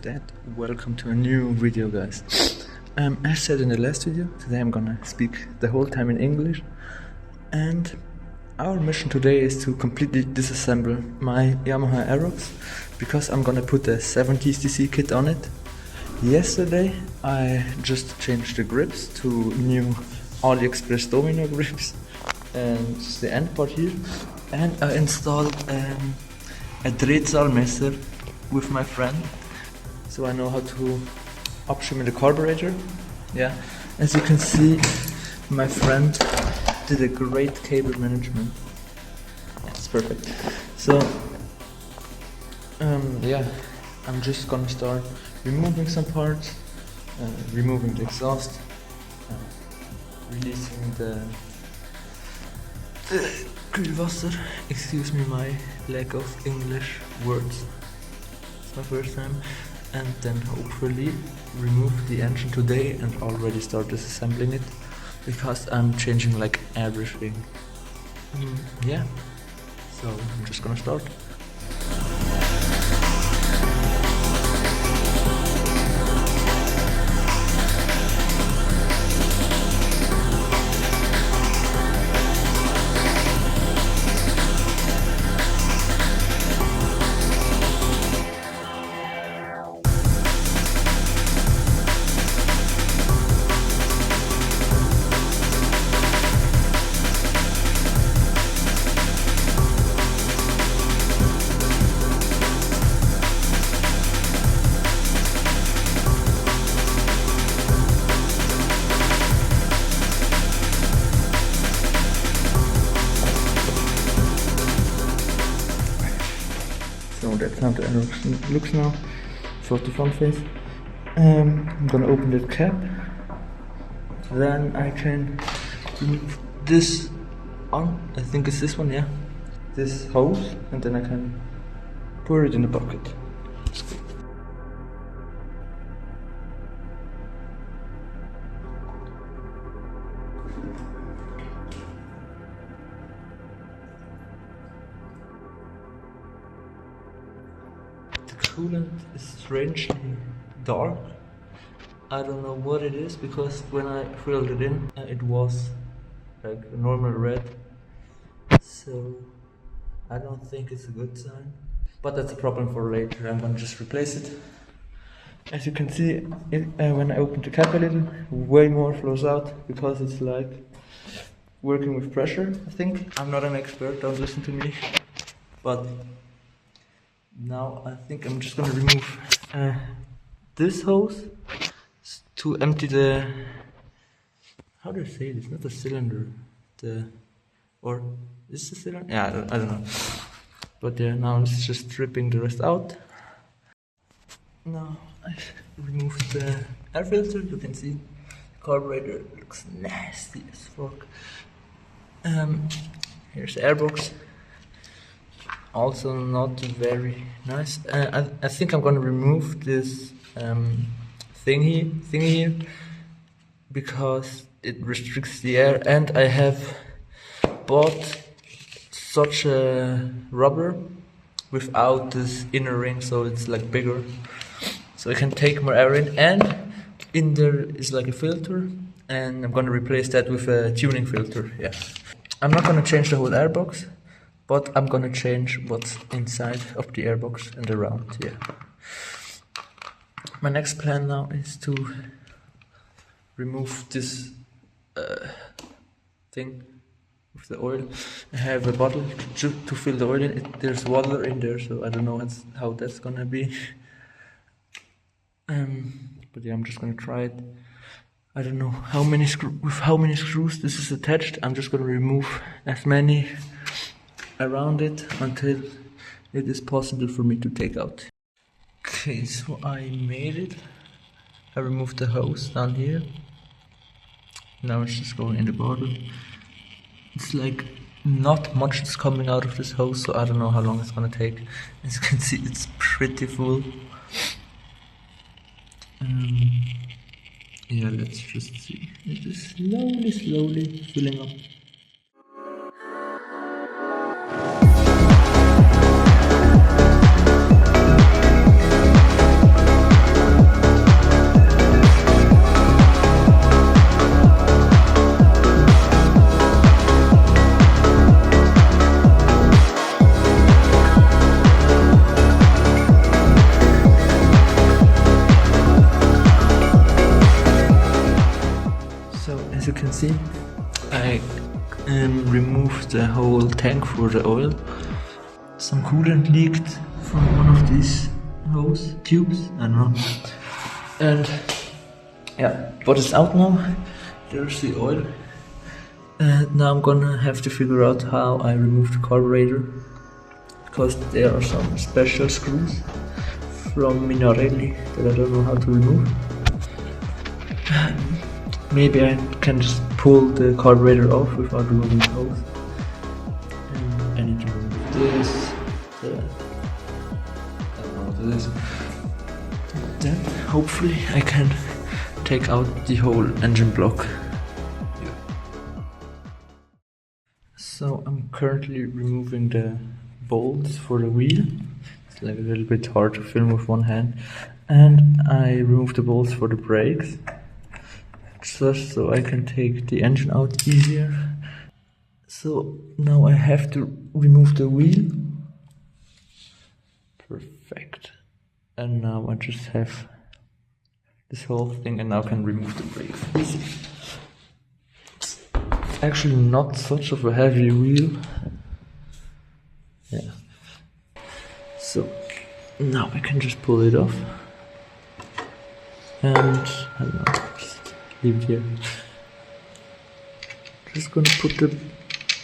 that, welcome to a new video, guys. As said in the last video, today I'm gonna speak the whole time in English, and our mission today is to completely disassemble my Yamaha Aerox, because I'm gonna put a 70s DC kit on it. Yesterday I just changed the grips to new AliExpress Domino grips and the end part here, and I installed a Drehzahlmesser with my friend, so I know how to option the carburetor. Yeah, as you can see, my friend did a great cable management. It's perfect. So yeah, I'm just gonna start removing some parts, removing the exhaust, releasing the Kühlwasser. Excuse me my lack of English words, it's my first time. And then hopefully remove the engine today and already start disassembling it, because I'm changing like everything. Yeah, so I'm just gonna start. So that's how the Aerox looks now. So the front face. I'm gonna open the cap. Then I can remove this on. I think it's this one, yeah. This hose, and then I can pour it in the bucket. Coolant is strangely dark. I don't know what it is, because when I filled it in, it was like a normal red. So I don't think it's a good sign. But that's a problem for later. I'm gonna just replace it. As you can see, when I open the cap a little, way more flows out, because it's like working with pressure, I think. I'm not an expert, don't listen to me. But now I think I'm just gonna remove this hose to empty the, how do I say this? Not the cylinder, or is this the cylinder? Yeah, I don't know. But yeah, now it's just stripping the rest out. Now I removed the air filter. You can see the carburetor looks nasty as fuck. Here's the airbox. Also not very nice. I think I'm gonna remove this thingy here, because it restricts the air, and I have bought such a rubber without this inner ring, so it's like bigger, so I can take more air in, and in there is like a filter, and I'm gonna replace that with a tuning filter. Yeah, I'm not gonna change the whole airbox, but I'm gonna change what's inside of the airbox and around, yeah. My next plan now is to remove this thing with the oil. I have a bottle to fill the oil in. There's water in there, so I don't know how that's gonna be. But yeah, I'm just gonna try it. I don't know with how many screws this is attached. I'm just gonna remove as many around it until it is possible for me to take out. Okay, so I made it. I removed the hose down here. Now it's just going in the bottle. It's like not much is coming out of this hose, so I don't know how long it's gonna take. As you can see, it's pretty full. Yeah, let's just see. It is slowly filling up. can see, I removed the whole tank for the oil. Some coolant leaked from one of these hose tubes, I don't know. And yeah, but it's out now. There's the oil. And now I'm gonna have to figure out how I remove the carburetor, because there are some special screws from Minarelli that I don't know how to remove. Maybe I can just pull the carburetor off without removing the hose. And I need to remove this, this. Then hopefully I can take out the whole engine block. So I'm currently removing the bolts for the wheel. It's like a little bit hard to film with one hand. And I removed the bolts for the brakes, just so I can take the engine out easier. So now I have to remove the wheel. Perfect. And now I just have this whole thing, and now I can remove the brakes easy. It's actually not such of a heavy wheel. Yeah. So now I can just pull it off. And I don't know, just leave it here. Just gonna put the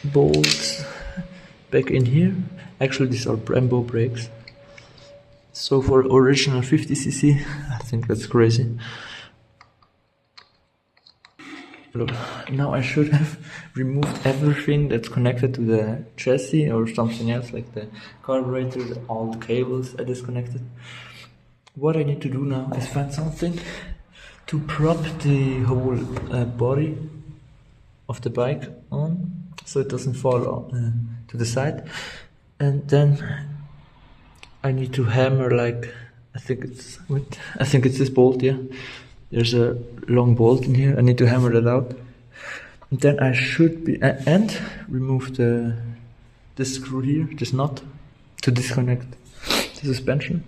bolts back in here. Actually, these are Brembo brakes. So for original 50cc, I think that's crazy. Look, now I should have removed everything that's connected to the chassis or something else, like the carburetor, all the cables I disconnected. What I need to do now is find something to prop the whole body of the bike on, so it doesn't fall to the side. And then I need to hammer, like, I think it's this bolt, yeah. There's a long bolt in here. I need to hammer that out. And then I should be and remove this screw here, this nut, to disconnect the suspension.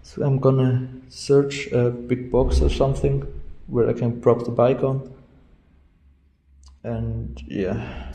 So I'm gonna search a big box or something where I can prop the bike on. And yeah.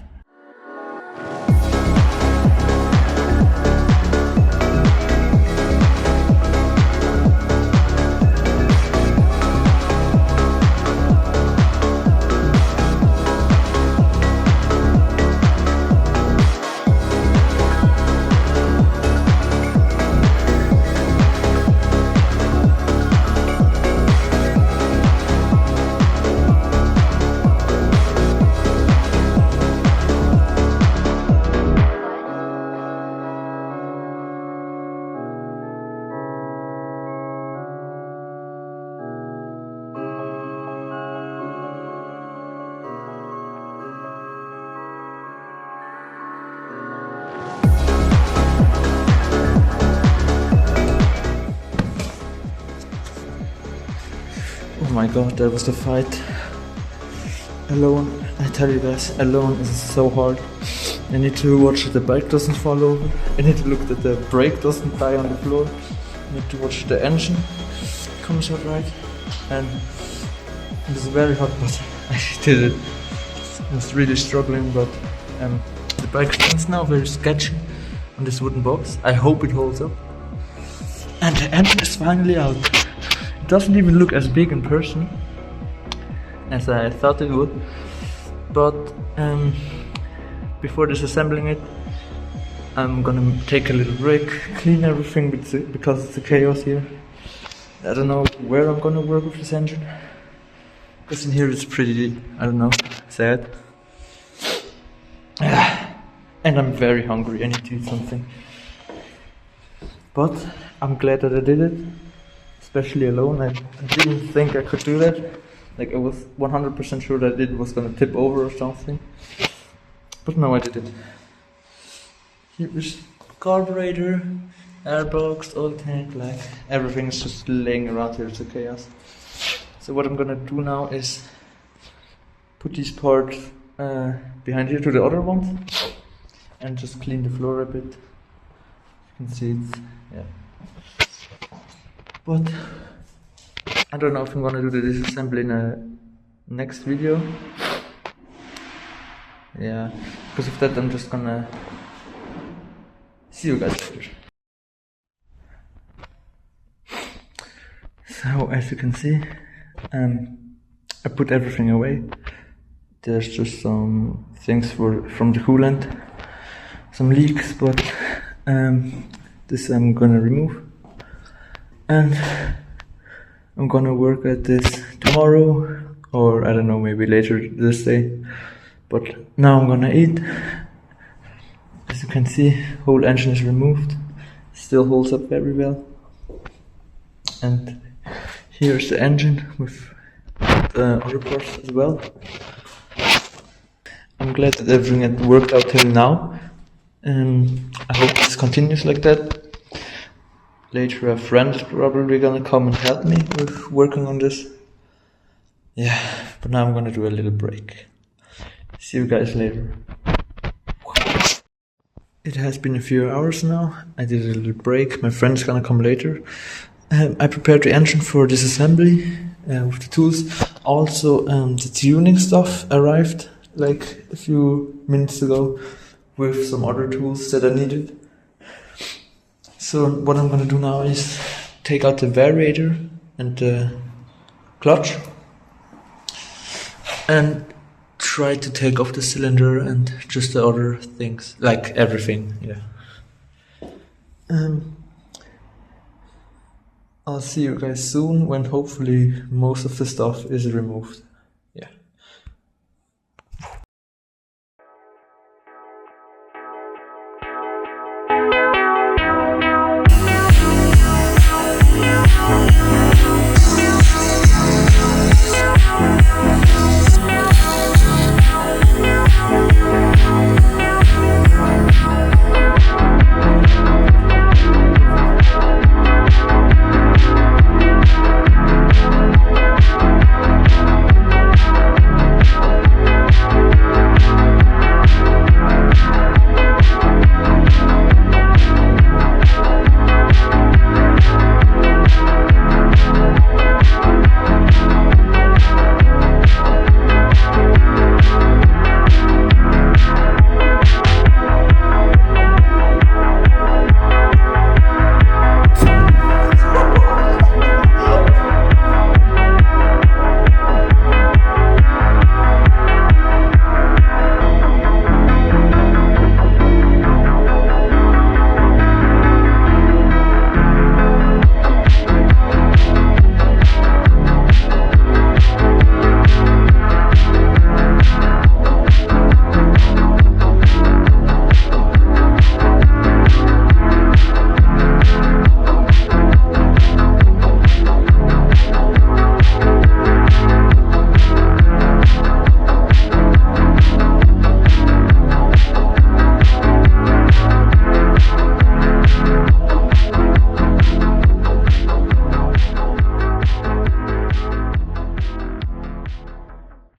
Oh my god, that was the fight. Alone, I tell you guys, alone is so hard. I need to watch that the bike doesn't fall over. I need to look that the brake doesn't die on the floor. I need to watch the engine comes out right. And it's very hot, but I did it. I was really struggling, but the bike stands now very sketchy on this wooden box. I hope it holds up. And the engine is finally out. It doesn't even look as big in person as I thought it would. But before disassembling it, I'm gonna take a little break, clean everything because it's a chaos here. I don't know where I'm gonna work with this engine, because in here it's pretty, I don't know, sad. And I'm very hungry, I need to eat something. But I'm glad that I did it, especially alone. I didn't think I could do that. Like, I was 100% sure that it was gonna tip over or something. But no, I did it. Here is carburetor, airbox, oil tank, like everything is just laying around here, it's a chaos. So what I'm gonna do now is put these parts behind here to the other ones and just clean the floor a bit. You can see it's, yeah. But I don't know if I'm gonna do the disassembly in a next video yeah, because of that I'm just gonna see you guys later. So as you can see, I put everything away. There's just some things from the coolant, some leaks, but this I'm gonna remove, and I'm gonna work at this tomorrow, or I don't know, maybe later this day. But now I'm gonna eat. As you can see, whole engine is removed, still holds up very well. And here's the engine with the other parts as well. I'm glad that everything had worked out till now, and I hope this continues like that. Later a friend is probably gonna come and help me with working on this. Yeah, but now I'm gonna do a little break. See you guys later. It has been a few hours now. I did a little break. My friend's gonna come later. I prepared the engine for disassembly with the tools. Also, the tuning stuff arrived like a few minutes ago with some other tools that I needed. So what I'm gonna do now is take out the variator and the clutch and try to take off the cylinder and just the other things, like everything, yeah. I'll see you guys soon when hopefully most of the stuff is removed.